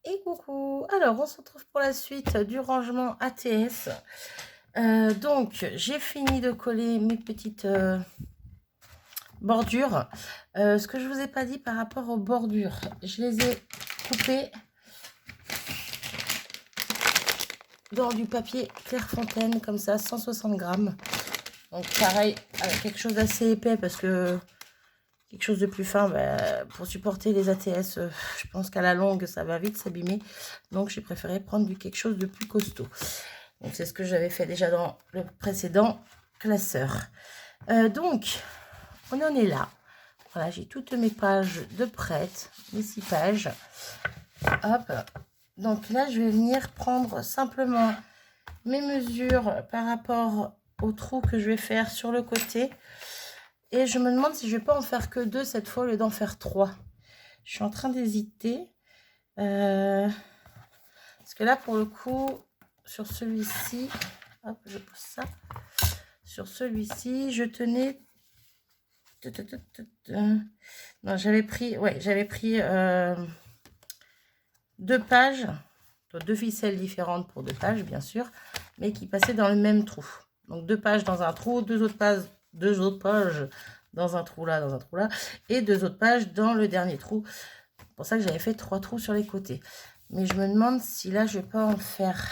Et coucou. Alors, on se retrouve pour la suite du rangement ATS. Donc, j'ai fini de coller mes petites bordures. Ce que je vous ai pas dit par rapport aux bordures, je les ai coupées dans du papier Clairefontaine, comme ça, 160 grammes. Donc, pareil, avec quelque chose d'assez épais parce que quelque chose de plus fin, pour supporter les ATS, je pense qu'à la longue, ça va vite s'abîmer. Donc, j'ai préféré prendre quelque chose de plus costaud. Donc, c'est ce que j'avais fait déjà dans le précédent classeur. Donc, on en est là. Voilà, j'ai toutes mes pages de prêtes, mes 6 pages. Hop. Donc là, je vais venir prendre simplement mes mesures par rapport au trou que je vais faire sur le côté. Et je me demande si je vais pas en faire que 2 cette fois au lieu d'en faire 3. Je suis en train d'hésiter. Parce que là, pour le coup, sur celui-ci, hop, je pose ça. Sur celui-ci, je tenais... Non, j'avais pris 2 pages, 2 ficelles différentes pour 2 pages, bien sûr, mais qui passaient dans le même trou. Donc 2 pages dans un trou, 2 autres pages dans un trou là, et 2 autres pages dans le dernier trou. C'est pour ça que j'avais fait 3 trous sur les côtés. Mais je me demande si là, je vais pas en faire...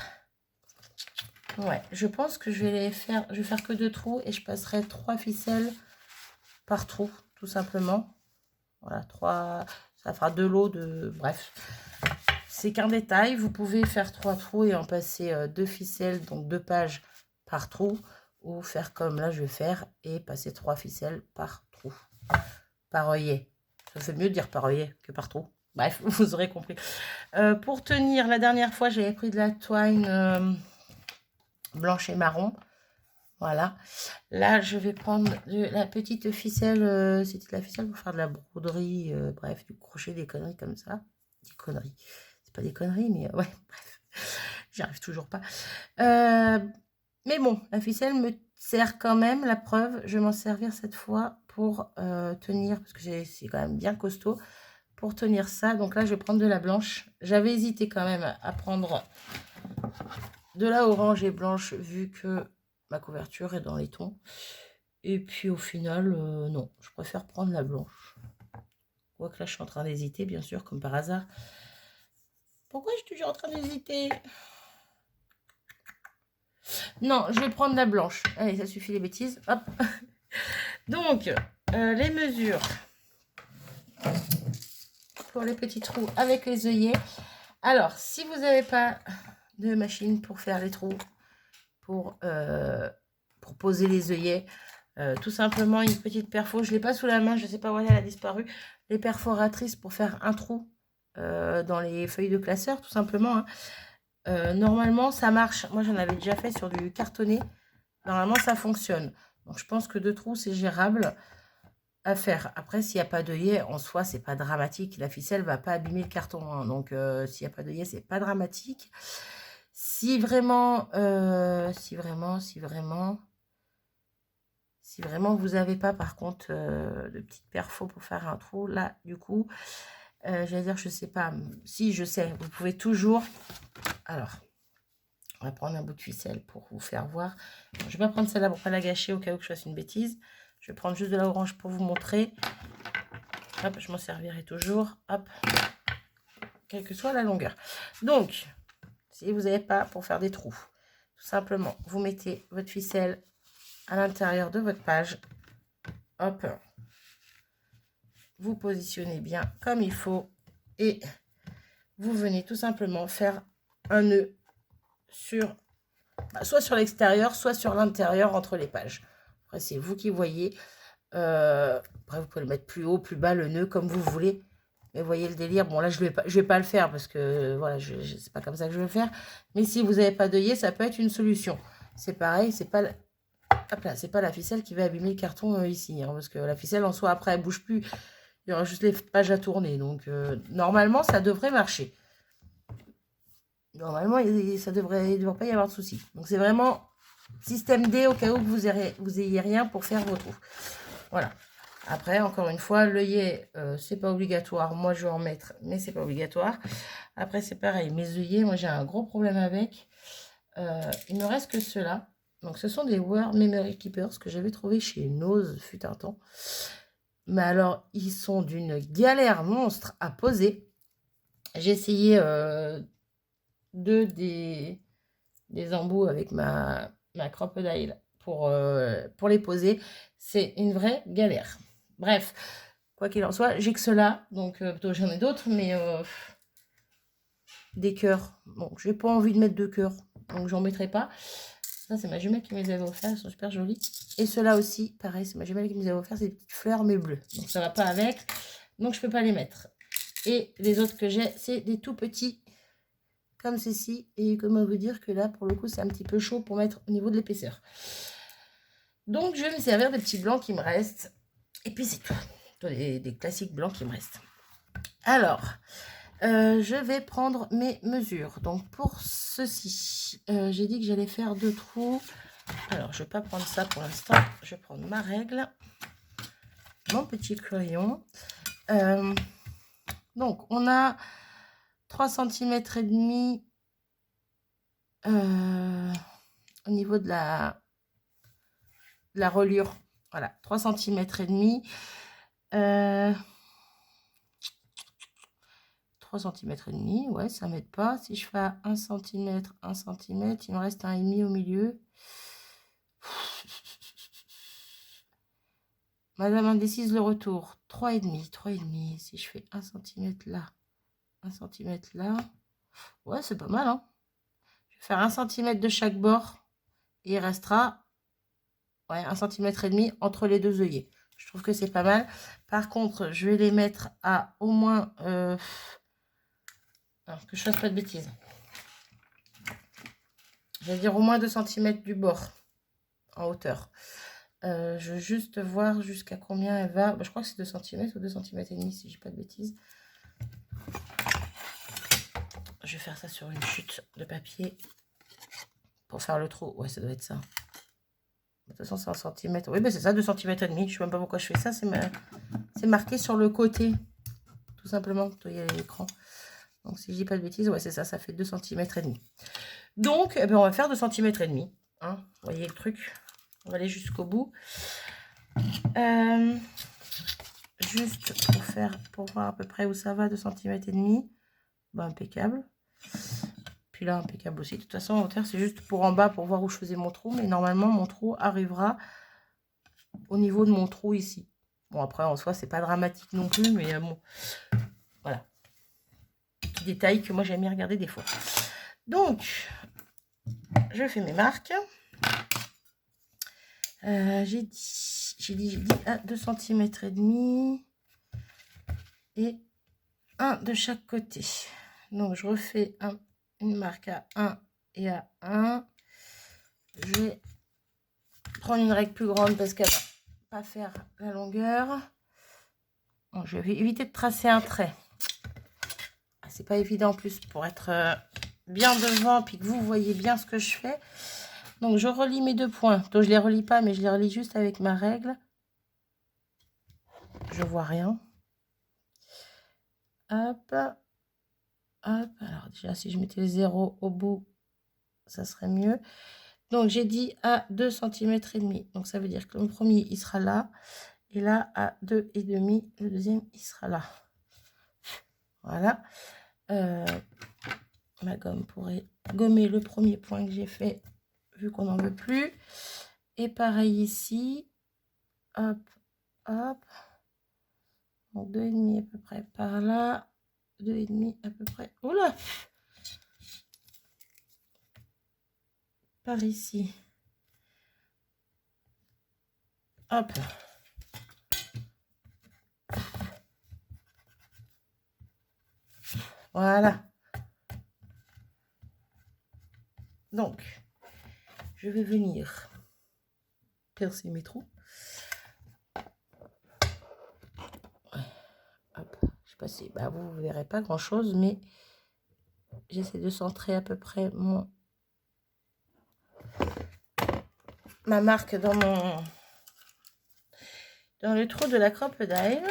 Ouais, je pense que je vais faire que 2 trous et je passerai 3 ficelles par trou, tout simplement. Voilà, 3, ça fera 2 lots de... Bref, c'est qu'un détail. Vous pouvez faire 3 trous et en passer 2 ficelles, donc 2 pages par trou, ou faire comme là je vais faire et passer 3 ficelles par trou. Par œillet. Ça fait mieux de dire par œillet que par trou. Bref, vous aurez compris. Pour tenir, la dernière fois, j'avais pris de la twine blanche et marron. Voilà. Là, je vais prendre la petite ficelle. C'était de la ficelle pour faire de la broderie. Bref, du crochet, des conneries comme ça. Des conneries. C'est pas des conneries, mais ouais, bref. J'y arrive toujours pas. Mais bon, la ficelle me sert quand même. La preuve, je vais m'en servir cette fois pour tenir, parce que c'est quand même bien costaud, pour tenir ça. Donc là, je vais prendre de la blanche. J'avais hésité quand même à prendre de la orange et blanche, vu que ma couverture est dans les tons. Et puis au final, non, je préfère prendre la blanche. Quoique là, je suis en train d'hésiter, bien sûr, comme par hasard. Pourquoi je suis toujours en train d'hésiter? Non, je vais prendre la blanche. Allez, ça suffit les bêtises. Hop. Donc, les mesures pour les petits trous avec les œillets. Alors, si vous n'avez pas de machine pour faire les trous, pour poser les œillets, tout simplement une petite perfo. Je ne l'ai pas sous la main, je ne sais pas où elle a disparu. Les perforatrices pour faire un trou dans les feuilles de classeur, tout simplement. Hein. Normalement, ça marche. Moi, j'en avais déjà fait sur du cartonné. Normalement, ça fonctionne. Donc, je pense que 2 trous, c'est gérable à faire. Après, s'il n'y a pas d'œillet, en soi, c'est pas dramatique. La ficelle va pas abîmer le carton. Hein. Donc, s'il n'y a pas d'œillet, c'est pas dramatique. Si vraiment vous n'avez pas, par contre, de petites perfos pour faire un trou, là, du coup, j'allais dire, je sais pas. Si, je sais, vous pouvez toujours... Alors, on va prendre un bout de ficelle pour vous faire voir. Bon, je vais pas prendre celle-là pour pas la gâcher au cas où je fasse une bêtise. Je vais prendre juste de la orange pour vous montrer. Hop, je m'en servirai toujours. Hop, quelle que soit la longueur. Donc, si vous n'avez pas pour faire des trous, tout simplement, vous mettez votre ficelle à l'intérieur de votre page. Hop, vous positionnez bien comme il faut et vous venez tout simplement faire un nœud sur, soit sur l'extérieur, soit sur l'intérieur entre les pages. Après, c'est vous qui voyez. Après, vous pouvez le mettre plus haut, plus bas, le nœud, comme vous voulez. Mais vous voyez le délire. Bon, là, je vais pas le faire parce que, voilà, c'est pas comme ça que je vais le faire. Mais si vous n'avez pas d'œillet, ça peut être une solution. C'est pareil, c'est pas... Hop là, c'est pas la ficelle qui va abîmer le carton ici. Hein, parce que la ficelle, en soi, après, elle bouge plus. Il y aura juste les pages à tourner. Donc, normalement, ça devrait marcher. Normalement, ça devrait pas y avoir de souci. Donc, c'est vraiment système D au cas où vous ayez rien pour faire vos trous. Voilà. Après, encore une fois, l'œillet, c'est pas obligatoire. Moi, je vais en mettre, mais c'est pas obligatoire. Après, c'est pareil. Mes œillets, moi, j'ai un gros problème avec. Il me reste que ceux-là. Donc, ce sont des War Memory Keepers que j'avais trouvé chez Nose, fut un temps. Mais alors, ils sont d'une galère monstre à poser. J'ai essayé des embouts avec ma crocodile pour les poser. C'est une vraie galère. Bref, quoi qu'il en soit, j'ai que cela. Donc, plutôt j'en ai d'autres, mais des cœurs. Bon, j'ai pas envie de mettre de cœurs, donc j'en mettrai pas. Ça, c'est ma jumelle qui me les avait offerts, elles sont super jolies. Et ceux-là aussi, pareil, c'est ma jumelle qui me les avait offerts, c'est des petites fleurs mais bleues. Donc ça va pas avec, donc je peux pas les mettre. Et les autres que j'ai, c'est des tout petits, comme ceci. Et comment vous dire que là, pour le coup, c'est un petit peu chaud pour mettre au niveau de l'épaisseur. Donc je vais me servir des petits blancs qui me restent. Et puis c'est tout. Des classiques blancs qui me restent. Alors, je vais prendre mes mesures. Donc pour ceci, j'ai dit que j'allais faire 2 trous. Alors je vais pas prendre ça pour l'instant. Je vais prendre ma règle, mon petit crayon. Donc on a 3 cm et demi au niveau de la reliure. Voilà, 3 cm et demi. 3 cm et demi, ouais, ça m'aide pas. Si je fais 1 cm, 1 cm, il me reste 1,5 au milieu. Madame indécise, le retour. 3,5, 3,5. Si je fais 1 cm là, 1 cm là. Ouais, c'est pas mal, hein. Je vais faire 1 cm de chaque bord. Et il restera, ouais, 1 cm et demi entre les deux œillets. Je trouve que c'est pas mal. Par contre, je vais les mettre à au moins... alors, que je fasse pas de bêtises. Je vais dire au moins 2 cm du bord en hauteur. Je veux juste voir jusqu'à combien elle va. Bah, je crois que c'est 2 cm ou 2 cm et demi si je dis pas de bêtises. Je vais faire ça sur une chute de papier pour faire le trou. Ouais, ça doit être ça. De toute façon, c'est 1 cm. Oui, bah c'est ça, 2 cm et demi. Je sais même pas pourquoi je fais ça. C'est marqué sur le côté. Tout simplement. Vous voyez l'écran. Donc, si je dis pas de bêtises, ouais, c'est ça. Ça fait 2 cm et demi. Donc, eh ben, on va faire 2 cm et demi. Hein, vous voyez le truc. On va aller jusqu'au bout. Juste pour voir à peu près où ça va, 2 cm et demi. Bah, impeccable. Puis là, impeccable aussi. De toute façon, en hauteur, c'est juste pour en bas, pour voir où je faisais mon trou. Mais normalement, mon trou arrivera au niveau de mon trou ici. Bon, après, en soi, c'est pas dramatique non plus, mais bon, voilà. Petit détail que moi, j'aime bien regarder des fois. Donc, je fais mes marques. J'ai dit à 2 cm et demi. Et un de chaque côté. Donc, je refais une marque à 1 et à 1. Je vais prendre une règle plus grande parce qu'elle va pas faire la longueur. Bon, je vais éviter de tracer un trait. C'est pas évident en plus pour être bien devant puis que vous voyez bien ce que je fais. Donc, je relie mes 2 points. Donc, je les relie pas, mais je les relie juste avec ma règle. Je vois rien. Hop. Hop. Alors, déjà, si je mettais le 0 au bout, ça serait mieux. Donc, j'ai dit à 2 cm et demi. Donc, ça veut dire que le premier, il sera là. Et là, à 2,5, le deuxième, il sera là. Voilà. Ma gomme pourrait gommer le premier point que j'ai fait, vu qu'on n'en veut plus. Et pareil ici. Hop, hop. Donc, 2,5 à peu près par là. 2,5 à peu près. Oula! Par ici. Hop. Voilà. Donc, je vais venir percer mes trous. Hop, je sais pas si bah, vous ne verrez pas grand chose, mais j'essaie de centrer à peu près ma marque dans Dans le trou de la crocodile,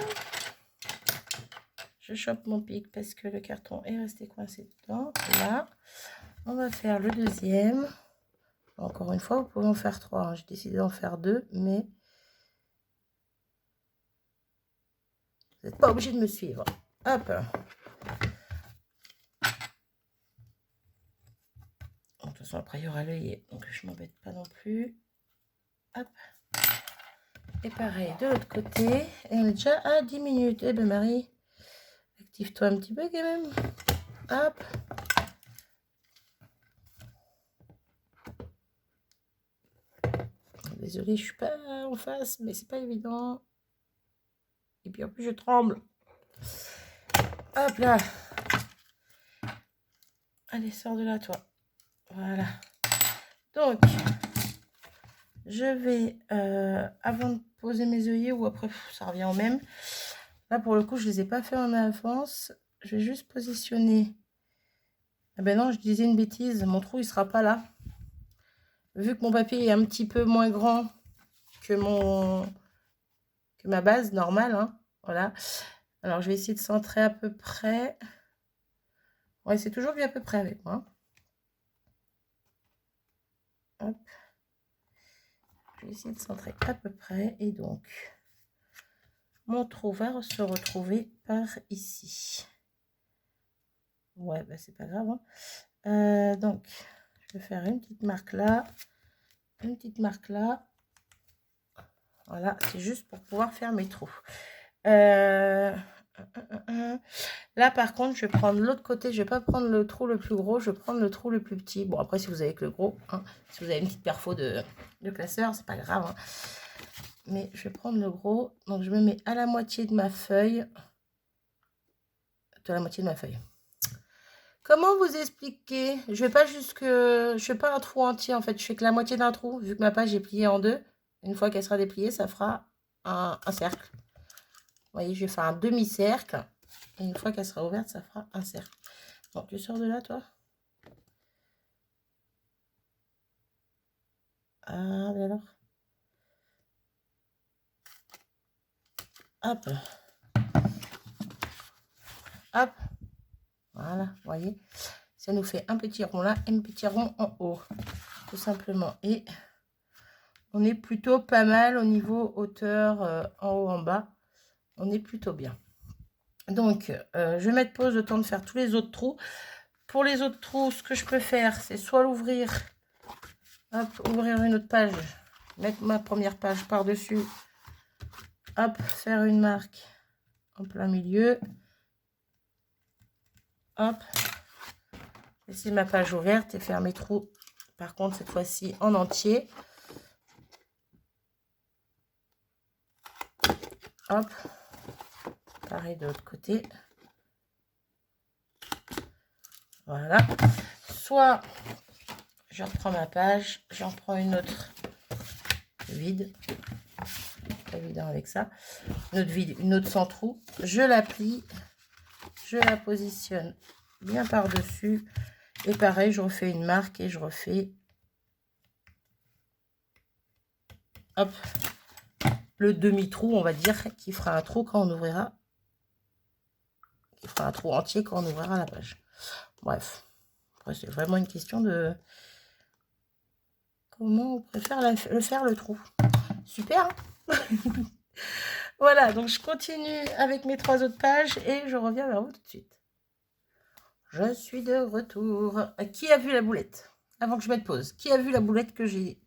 je chope mon pic parce que le carton est resté coincé dedans. Là, on va faire le deuxième. Encore une fois, vous pouvez en faire 3. Hein. J'ai décidé d'en faire 2, mais vous n'êtes pas obligé de me suivre. Hop. De toute façon, après, il y aura l'œillet, donc je m'embête pas non plus. Hop. Et pareil, de l'autre côté. Et on est déjà à 10 minutes. Eh ben Marie, active-toi un petit peu quand même. Hop. Désolée, je suis pas en face, mais c'est pas évident. Et puis en plus, je tremble. Hop là. Allez, sors de là, toi. Voilà. Donc, je vais, avant de poser mes œillets, ou après, ça revient au même. Là, pour le coup, je ne les ai pas fait en avance. Je vais juste positionner. Ah ben non, je disais une bêtise. Mon trou, il sera pas là. Vu que mon papier est un petit peu moins grand que ma base normale. Hein, voilà. Alors, je vais essayer de centrer à peu près. Ouais, c'est toujours du à peu près avec moi. Hop. Je vais essayer de centrer à peu près. Et donc, mon trou va se retrouver par ici. Ouais, bah c'est pas grave. Hein. Donc, je vais faire une petite marque là. Une petite marque là. Voilà, c'est juste pour pouvoir faire mes trous. Là, par contre, je vais prendre l'autre côté. Je vais pas prendre le trou le plus gros. Je vais prendre le trou le plus petit. Bon, après, si vous avez que le gros, hein, si vous avez une petite perfo de classeur, c'est pas grave. Hein. Mais je vais prendre le gros. Donc, je me mets à la moitié de ma feuille. À la moitié de ma feuille. Comment vous expliquer? Je vais pas je fais pas un trou entier en fait. Je fais que la moitié d'un trou. Vu que ma page est pliée en deux. Une fois qu'elle sera dépliée, ça fera un cercle. Vous voyez, je vais faire un demi-cercle. Et une fois qu'elle sera ouverte, ça fera un cercle. Bon, tu sors de là, toi? Ah, mais alors. Hop. Hop. Voilà, vous voyez. Ça nous fait un petit rond là et un petit rond en haut. Tout simplement. Et on est plutôt pas mal au niveau hauteur en haut, en bas. On est plutôt bien. Donc, je vais mettre pause le temps de faire tous les autres trous. Pour les autres trous, ce que je peux faire, c'est soit l'ouvrir, hop, ouvrir une autre page, mettre ma première page par-dessus, hop, faire une marque en plein milieu, hop, laisser ma page ouverte et faire mes trous, par contre, cette fois-ci en entier. Hop, pareil de l'autre côté. Voilà. Soit je reprends ma page, j'en prends une autre vide, pas évident avec ça, une autre vide, une autre sans trou, je la plie, je la positionne bien par dessus et pareil je refais une marque et je refais hop le demi-trou, on va dire, qui fera un trou quand on ouvrira, qui fera un trou entier quand on ouvrira la page. Bref, après c'est vraiment une question de comment on préfère le faire le trou. Super. Hein. Voilà, donc je continue avec mes 3 autres pages et je reviens vers vous tout de suite. Je suis de retour. Qui a vu la boulette? Avant que je mette pause. Qui a vu la boulette que j'ai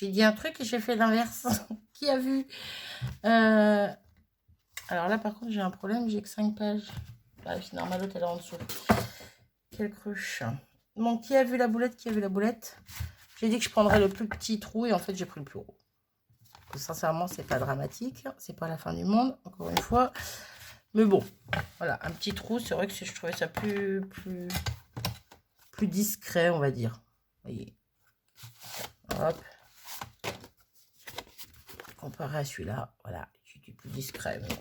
dit un truc et j'ai fait l'inverse? Qui a vu Alors là, par contre, j'ai un problème. J'ai que 5 pages. Ah, c'est normal, l'autre, elle est en dessous. Quelle cruche. Bon, qui a vu la boulette? Qui a vu la boulette? J'ai dit que je prendrais le plus petit trou et en fait, j'ai pris le plus gros. Sincèrement, c'est pas dramatique. C'est pas la fin du monde, encore une fois. Mais bon, voilà, un petit trou, c'est vrai que je trouvais ça plus discret, on va dire. Vous voyez. Hop. Comparé à celui-là, voilà, je suis plus discret. Mais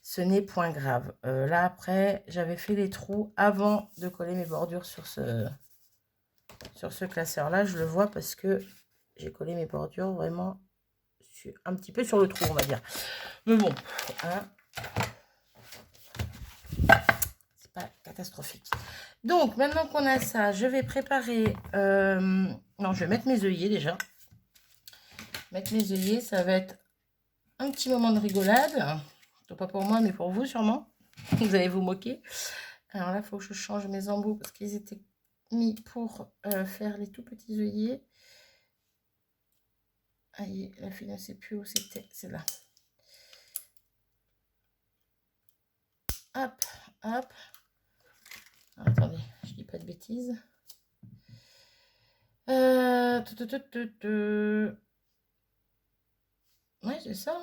ce n'est point grave. Là, après, j'avais fait les trous avant de coller mes bordures sur ce classeur-là. Je le vois parce que j'ai collé mes bordures vraiment un petit peu sur le trou, on va dire. Mais bon, hein, c'est pas catastrophique. Donc, maintenant qu'on a ça, je vais préparer... non, je vais mettre mes œillets déjà. Mettre mes œillets, ça va être un petit moment de rigolade. Pas pour moi, mais pour vous sûrement. Vous allez vous moquer. Alors là, il faut que je change mes embouts parce qu'ils étaient mis pour faire les tout petits œillets. Aïe, la fille ne sait plus où c'était. C'est là. Hop, hop. Alors, attendez, je dis pas de bêtises. Ouais, c'est ça.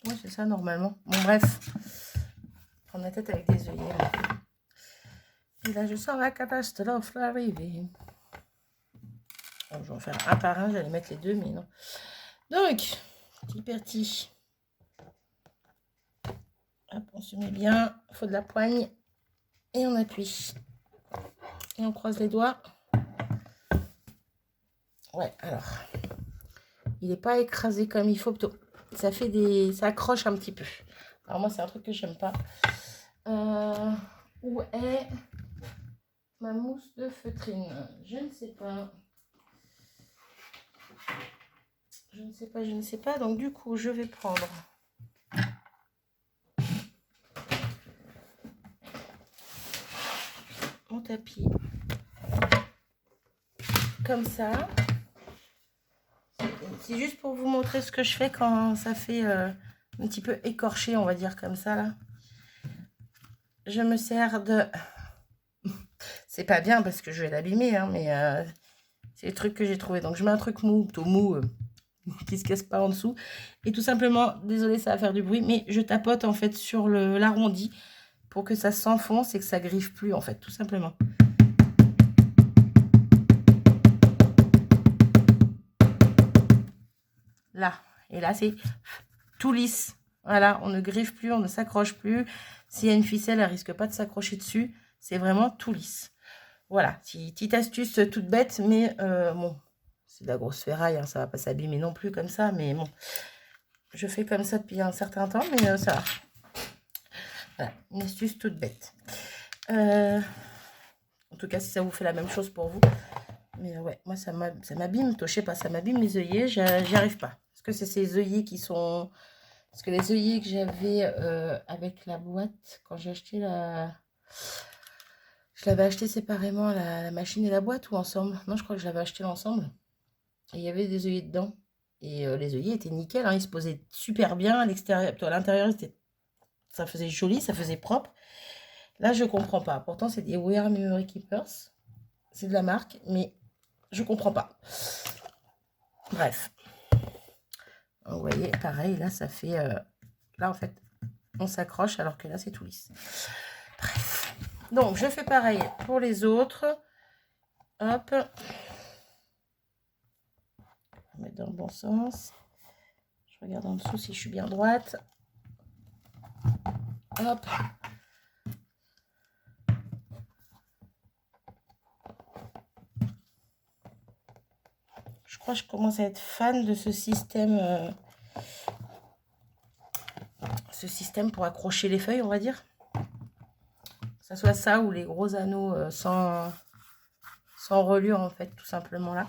Ouais, c'est ça normalement. Bon, bref. Prendre la tête avec des œillets. Là. Et là, je sens la catastrophe arriver. Je vais en faire un par un. J'allais mettre les deux, mais non. Donc, petit parti. Hop, on se met bien. Il faut de la poigne. Et on appuie. Et on croise les doigts. Ouais, alors. Il n'est pas écrasé comme il faut. Ça fait des... Ça accroche un petit peu. Alors moi, c'est un truc que j'aime pas. Où est ma mousse de feutrine? Je ne sais pas. Je ne sais pas, je ne sais pas. Donc du coup, je vais prendre... mon tapis. Comme ça. C'est juste pour vous montrer ce que je fais quand ça fait un petit peu écorché, on va dire comme ça là. Je me sers de... C'est pas bien parce que je vais l'abîmer, hein, mais c'est le truc que j'ai trouvé. Donc je mets un truc mou, plutôt mou, qui se casse pas en dessous. Et tout simplement, désolé, ça va faire du bruit, mais je tapote en fait sur l'arrondi pour que ça s'enfonce et que ça griffe plus en fait, tout simplement. Là, et là c'est tout lisse. Voilà, on ne griffe plus, on ne s'accroche plus. S'il y a une ficelle, elle risque pas de s'accrocher dessus. C'est vraiment tout lisse. Voilà, petite astuce toute bête, mais bon, c'est de la grosse ferraille, hein, ça va pas s'abîmer non plus comme ça, mais bon, je fais comme ça depuis un certain temps, mais ça va. Voilà, une astuce toute bête. En tout cas, si ça vous fait la même chose pour vous. Mais ouais, moi, ça m'abîme, je sais pas, ça m'abîme les œillets, j'y arrive pas. Parce que c'est ces œillets qui sont... Parce que les œillets que j'avais avec la boîte, quand j'ai acheté la... Je l'avais acheté séparément, la machine et la boîte, ou ensemble? Non, je crois que je l'avais acheté ensemble. Et il y avait des œillets dedans. Et les œillets étaient nickel, hein, ils se posaient super bien à l'extérieur. À l'intérieur, ça faisait joli, ça faisait propre. Là, je comprends pas. Pourtant, c'est des We Are Memory Keepers. C'est de la marque, mais je comprends pas. Bref. Vous voyez, pareil, là, ça fait... là, en fait, on s'accroche, alors que là, c'est tout lisse. Bref. Donc, je fais pareil pour les autres. Hop. On va mettre dans le bon sens. Je regarde en dessous si je suis bien droite. Hop. Je crois que je commence à être fan de ce système pour accrocher les feuilles, on va dire. Que ça soit ça ou les gros anneaux sans reliure, en fait, tout simplement là.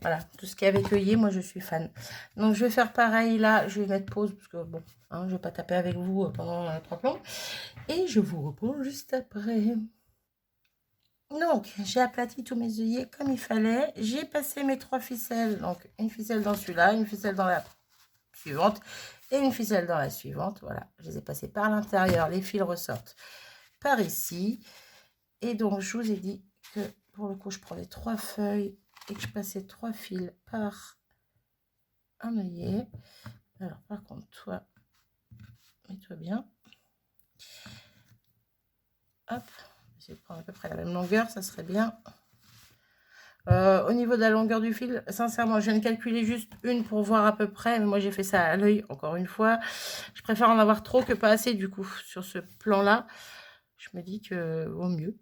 Voilà, tout ce qui est avec œillet, moi je suis fan. Donc je vais faire pareil là, je vais mettre pause parce que bon, hein, je ne vais pas taper avec vous pendant 3 plombs. Et je vous reprends juste après. Donc j'ai aplati tous mes œillets comme il fallait. J'ai passé mes 3 ficelles, donc une ficelle dans celui-là, une ficelle dans la suivante et une ficelle dans la suivante. Voilà, je les ai passées par l'intérieur, les fils ressortent par ici. Et donc je vous ai dit que pour le coup je prenais 3 feuilles et que je passais 3 fils par un œillet. Alors par contre toi, mets-toi bien. Hop, je vais prendre à peu près la même longueur, ça serait bien. Au niveau de la longueur du fil, sincèrement, je viens de calculer juste une pour voir à peu près. Mais moi, j'ai fait ça à l'œil, encore une fois. Je préfère en avoir trop que pas assez, du coup, sur ce plan-là. Je me dis que vaut mieux.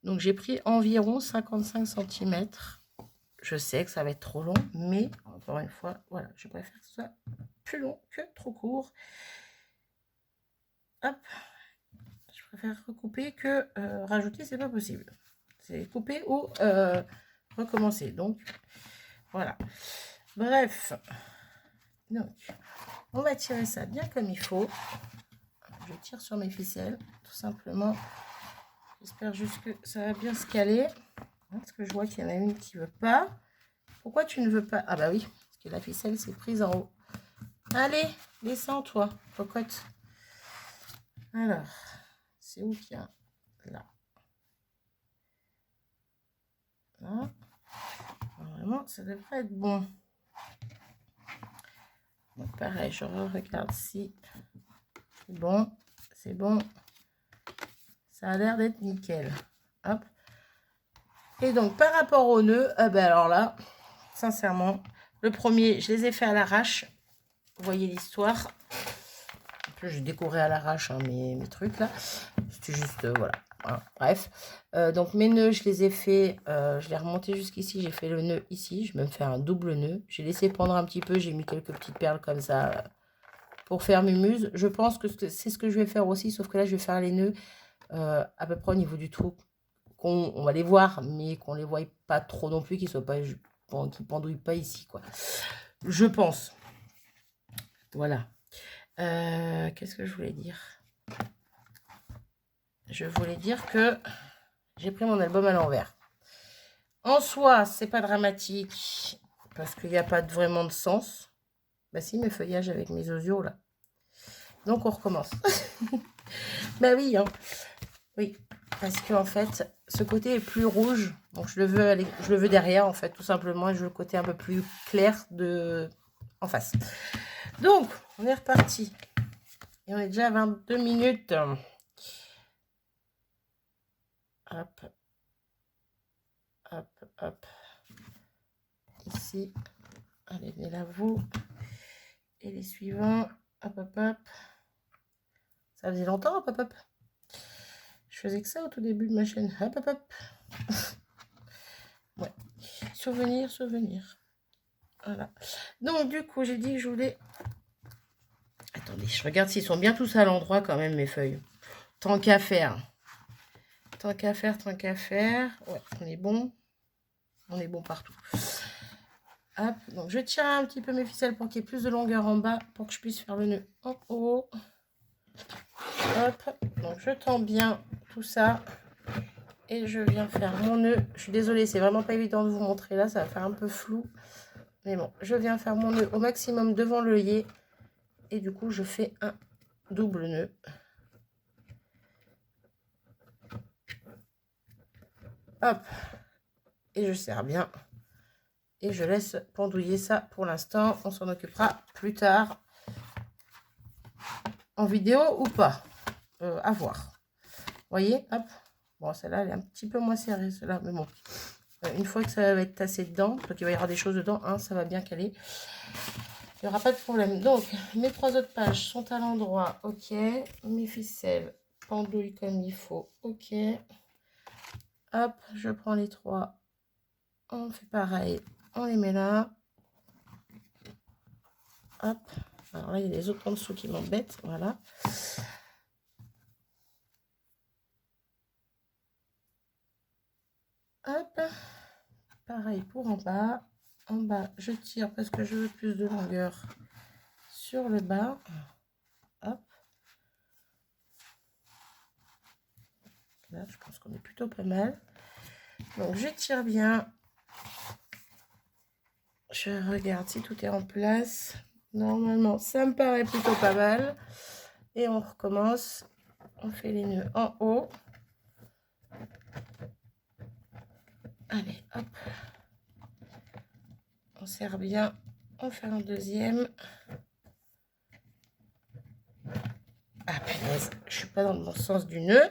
Donc, j'ai pris environ 55 cm. Je sais que ça va être trop long, mais encore une fois, voilà, je préfère que ce soit plus long que trop court. Hop, je préfère recouper que rajouter, c'est pas possible. C'est couper ou recommencer. Donc, voilà. Bref, donc, on va tirer ça bien comme il faut. Je tire sur mes ficelles, tout simplement. J'espère juste que ça va bien se caler. Parce que je vois qu'il y en a une qui ne veut pas. Pourquoi tu ne veux pas? Ah bah oui, parce que la ficelle s'est prise en haut. Allez, descends toi, cocotte. Alors, c'est où qu'il y a? Là. Là. Vraiment, ça devrait être bon. Donc pareil, je regarde si c'est bon. C'est bon. Ça a l'air d'être nickel. Hop. Et donc, par rapport aux nœuds, ben alors là, sincèrement, le premier, je les ai fait à l'arrache. Vous voyez l'histoire. En plus, j'ai décoré à l'arrache hein, mes trucs là. C'était juste, voilà. Hein, bref. Donc, mes nœuds, je les ai fait. Je l'ai remonté jusqu'ici. J'ai fait le nœud ici. Je vais me faire un double nœud. J'ai laissé pendre un petit peu. J'ai mis quelques petites perles comme ça pour faire mes muses. Je pense que c'est ce que je vais faire aussi. Sauf que là, je vais faire les nœuds à peu près au niveau du trou. On va les voir, mais qu'on les voie pas trop non plus, qu'ils soient pas, qu'ils pendouillent pas ici, quoi. Je pense. Voilà. Qu'est-ce que je voulais dire? Je voulais dire que j'ai pris mon album à l'envers. En soi, c'est pas dramatique parce qu'il n'y a pas vraiment de sens. Bah si, mes feuillages avec mes osios là. Donc on recommence. Bah oui, hein. Oui, parce que en fait, ce côté est plus rouge. Donc je le veux derrière en fait, tout simplement. Et je veux le côté un peu plus clair en face. Donc, on est reparti. Et on est déjà à 22 minutes. Hop. Hop, hop. Ici. Allez, venez là, vous. Et les suivants. Hop, hop, hop. Ça faisait longtemps, hop, hop, hop. Je faisais que ça au tout début de ma chaîne. Hop, hop, hop. Ouais. Souvenir, souvenir. Voilà. Donc, du coup, j'ai dit que je voulais... Attendez, je regarde s'ils sont bien tous à l'endroit quand même, mes feuilles. Tant qu'à faire. Tant qu'à faire, tant qu'à faire. Ouais, on est bon. On est bon partout. Hop, donc je tire un petit peu mes ficelles pour qu'il y ait plus de longueur en bas, pour que je puisse faire le nœud en haut. Hop, donc je tends bien tout ça. Et je viens faire mon nœud. Je suis désolée, c'est vraiment pas évident de vous montrer là, ça va faire un peu flou. Mais bon, je viens faire mon nœud au maximum devant l'œillet. Et du coup, je fais un double nœud. Hop, et je serre bien. Et je laisse pendouiller ça pour l'instant. On s'en occupera plus tard. En vidéo ou pas. À voir. Vous voyez, hop. Bon, celle-là, elle est un petit peu moins serrée, celle-là. Mais bon, une fois que ça va être tassé dedans, donc il va y avoir des choses dedans, hein, ça va bien caler. Il n'y aura pas de problème. Donc, mes 3 autres pages sont à l'endroit. Ok. Mes ficelles pendouillent comme il faut. Ok. Hop, je prends les 3. On fait pareil. On les met là. Hop. Alors là, il y a les autres en dessous qui m'embêtent. Voilà. Hop. Pareil pour en bas. En bas, je tire parce que je veux plus de longueur sur le bas. Hop. Là, je pense qu'on est plutôt pas mal. Donc, je tire bien. Je regarde si tout est en place. Normalement, ça me paraît plutôt pas mal. Et on recommence. On fait les nœuds en haut. Allez, hop. On serre bien. On fait un deuxième. Ah punaise, je suis pas dans le bon sens du nœud.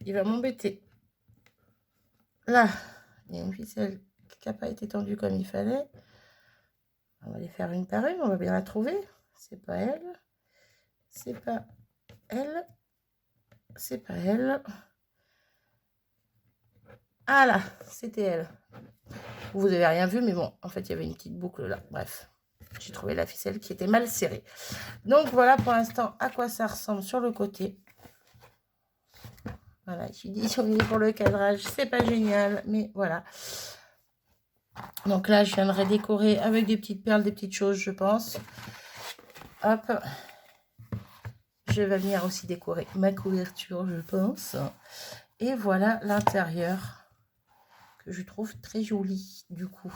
Il va m'embêter. Là, il y a une ficelle qui n'a pas été tendue comme il fallait. On va les faire une par une, on va bien la trouver. C'est pas elle. C'est pas elle. C'est pas elle. Ah là, c'était elle. Vous avez rien vu, mais bon, en fait, il y avait une petite boucle là. Bref, j'ai trouvé la ficelle qui était mal serrée. Donc, voilà pour l'instant à quoi ça ressemble sur le côté. Voilà, je suis désolée pour le cadrage, c'est pas génial, mais voilà. Donc là, je viendrai décorer avec des petites perles, des petites choses, je pense. Hop. Je vais venir aussi décorer ma couverture, je pense. Et voilà l'intérieur que je trouve très joli, du coup.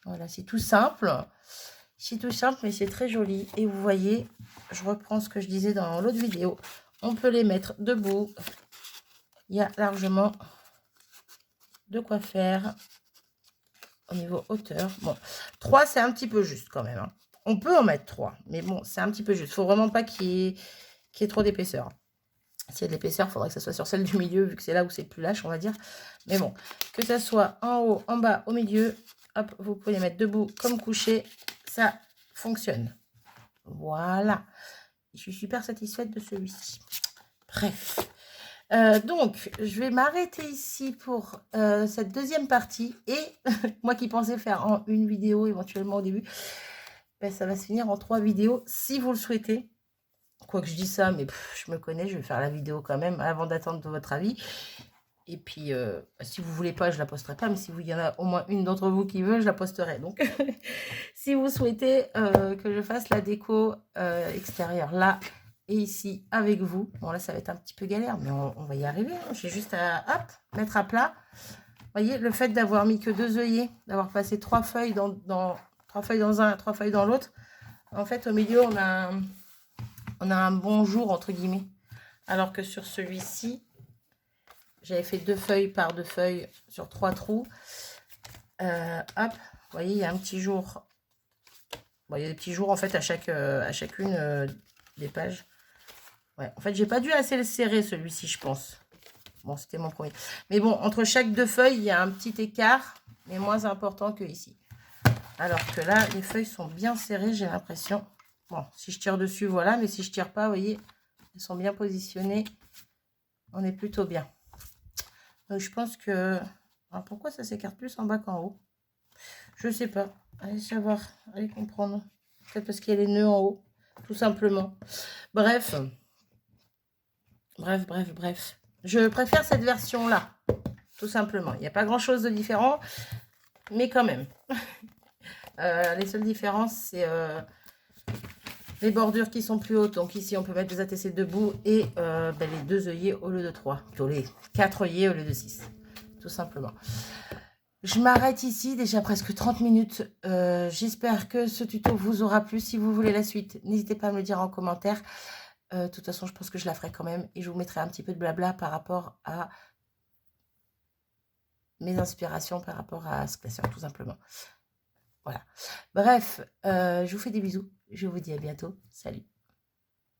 Voilà, c'est tout simple. C'est tout simple, mais c'est très joli. Et vous voyez, je reprends ce que je disais dans l'autre vidéo. On peut les mettre debout. Il y a largement de quoi faire au niveau hauteur. Bon, 3, c'est un petit peu juste quand même. Hein. On peut en mettre 3, mais bon, c'est un petit peu juste. Il ne faut vraiment pas qu'il y ait trop d'épaisseur. S'il y a de l'épaisseur, il faudrait que ça soit sur celle du milieu, vu que c'est là où c'est le plus lâche, on va dire. Mais bon, que ça soit en haut, en bas, au milieu, hop, vous pouvez les mettre debout comme couché. Ça fonctionne. Voilà. Je suis super satisfaite de celui-ci. Bref. Donc, je vais m'arrêter ici pour cette deuxième partie. Et moi qui pensais faire en une vidéo éventuellement au début, ben, ça va se finir en 3 vidéos si vous le souhaitez. Quoi que je dis ça, mais je me connais, je vais faire la vidéo quand même avant d'attendre votre avis. Et puis, si vous voulez pas, je la posterai pas. Mais si il y en a au moins une d'entre vous qui veut, je la posterai. Donc, si vous souhaitez que je fasse la déco extérieure là et ici avec vous. Bon, là, ça va être un petit peu galère, mais on va y arriver. Hein. J'ai juste à, hop, mettre à plat. Vous voyez, le fait d'avoir mis que 2 œillets, d'avoir passé 3 feuilles dans 3 feuilles dans un, 3 feuilles dans l'autre. En fait, au milieu, on a un bon jour, entre guillemets. Alors que sur celui-ci, j'avais fait 2 feuilles par 2 feuilles sur 3 trous. Hop, vous voyez, il y a un petit jour. Bon, il y a des petits jours, en fait, à chacune des pages. Ouais, en fait, j'ai pas dû assez le serrer, celui-ci, je pense. Bon, c'était mon premier. Mais bon, entre chaque 2 feuilles, il y a un petit écart, mais moins important que ici. Alors que là, les feuilles sont bien serrées, j'ai l'impression. Bon, si je tire dessus, voilà. Mais si je tire pas, vous voyez, elles sont bien positionnées. On est plutôt bien. Donc, je pense que... Alors, pourquoi ça s'écarte plus en bas qu'en haut? Je sais pas. Allez savoir. Allez comprendre. Peut-être parce qu'il y a les nœuds en haut. Tout simplement. Bref. Bref. Je préfère cette version-là. Tout simplement. Il n'y a pas grand-chose de différent. Mais quand même. Les seules différences, c'est... les bordures qui sont plus hautes. Donc ici, on peut mettre des ATC debout et les 2 œillets au lieu de 3. Plutôt les 4 œillets au lieu de 6. Tout simplement. Je m'arrête ici, déjà presque 30 minutes. J'espère que ce tuto vous aura plu. Si vous voulez la suite, n'hésitez pas à me le dire en commentaire. De toute façon, je pense que je la ferai quand même. Et je vous mettrai un petit peu de blabla par rapport à mes inspirations, par rapport à ce classeur, tout simplement. Voilà. Bref, je vous fais des bisous. Je vous dis à bientôt. Salut.